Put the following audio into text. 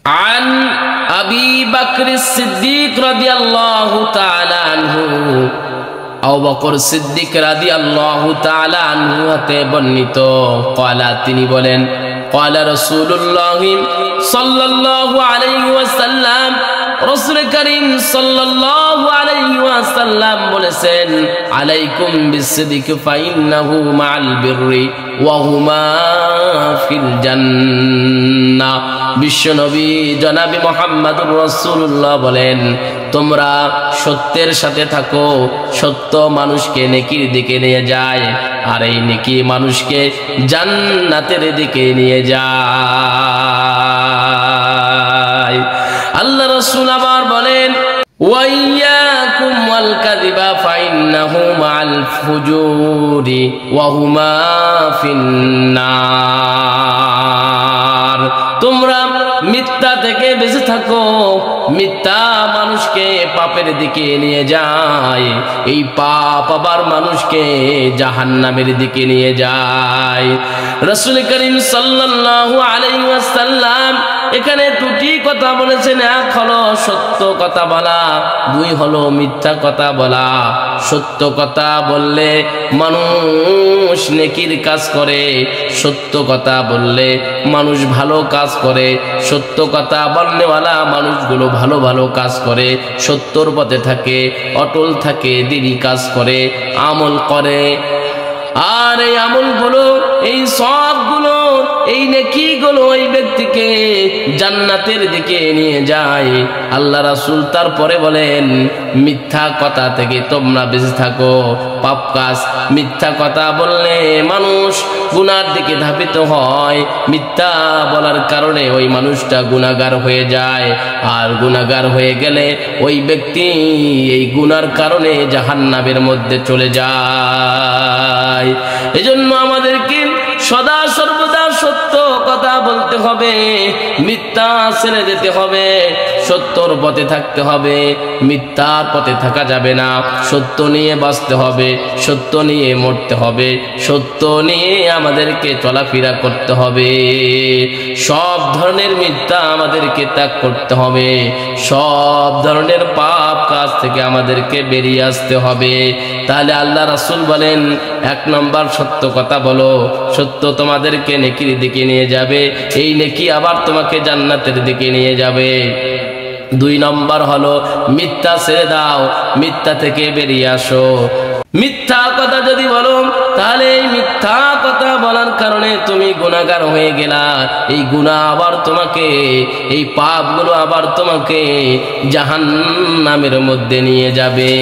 عن أبي بكر الصديق رضي الله تعالى عنه আবু বকর সিদ্দিক রাদিয়াল্লাহু তাআলা আনহু হতে বর্ণিত ক্বালা তিনি বলেন ক্বালা রাসূলুল্লাহ সাল্লাল্লাহু আলাইহি ওয়াসাল্লাম রাসূল করিম সাল্লাল্লাহু আলাইহি ওয়াসাল্লাম বলেছেন আলাইকুম বিসিদক ফাইন্নাহু মাআল বিররি ওয়া হুমা ফিল জান্নাহ। বিশ্বনবী জনাবি মুহাম্মদুর রাসূলুল্লাহ বলেন তোমরা সত্যের সাথে থাকো, সত্য মানুষকে নেকির দিকে নিয়ে যায় আর এই নেকি মানুষকে জান্নাতের দিকে নিয়ে যায়। আল্লাহ রাসূল আবার বলেন ওয়াইয়াকুম ওয়াল কাযিবা ফাইন্নাহু মাআল ফুজুরি ওয়া হুমা ফিন্নার। তোমরা মিথ্যা থেকে বেঁচে থাকো, মিথ্যা মানুষকে পাপের দিকে নিয়ে যায়, এই পাপ আবার মানুষকে জাহান্নামের দিকে নিয়ে যায়। রাসূল করিম সাল্লাল্লাহু আলাইহি ওয়াসাল্লাম এখানে দুটি কথা বলেছেন, এক হলো সত্য কথা বলা, দুই হলো মিথ্যা কথা বলা। সত্য কথা বললে মানুষ নেকির কাজ করে, সত্য কথা বললে মানুষ ভালো কাজ করে, সত্য কথা বলনেওয়ালা মানুষগুলো ভালো ভালো কাজ করে, সত্যর পথে থাকে, অটল থাকে, দিনই কাজ করে, আমল করে। আর এই আমলগুলো, এই সবগুলো, এই নেকিগুলো এই ব্যক্তিকে জান্নাতের দিকে নিয়ে যায়। আল্লাহ রাসূল তারপরে বলেন মিথ্যা কথা থেকে তোমরা বেঁচে থাকো। পাপ কাজ, মিথ্যা কথা বললে মানুষ গুনার দিকে ধাবিত হয়, মিথ্যা বলার কারণে ওই মানুষটা গুনাহগার হয়ে যায়, আর গুনাহগার হয়ে গেলে ওই ব্যক্তি এই গুনার কারণে জাহান্নামের মধ্যে চলে যায়। এজন্য আমাদেরকে সদা সর্বদা সত্য কথা বলতে হবে, মিথ্যা ছেড়ে দিতে হবে, সত্যর পথে থাকতে হবে, মিথ্যার পথে থাকা যাবে না। সত্য নিয়ে বাঁচতে হবে, সত্য নিয়ে মরতে হবে, সত্য নিয়ে আমাদেরকে চলাফেরা করতে হবে। সব ধরনের মিথ্যা আমাদেরকে ত্যাগ করতে হবে, সব ধরনের পাপ কাজ থেকে আমাদেরকে বেরিয়ে আসতে হবে। তাহলে আল্লাহ রাসূল বলেন এক নম্বর সত্য কথা বলো, সত্য তোমাদেরকে নেকির দিকে নিয়ে যাবে, এই নেকি আবার তোমাকে জান্নাতের দিকে নিয়ে যাবে। দুই নম্বর হলো মিথ্যা ছেড়ে দাও, মিথ্যা থেকে বেরিয়ে আসো। মিথ্যা কথা যদি বলো তাহলে এই মিথ্যা কথা বলার কারণে তুমি গুনাহগার হয়ে গেলা, এই গুনাহ আবার তোমাকে, এই পাপগুলো আবার তোমাকে জাহান্নামের মধ্যে নিয়ে যাবে।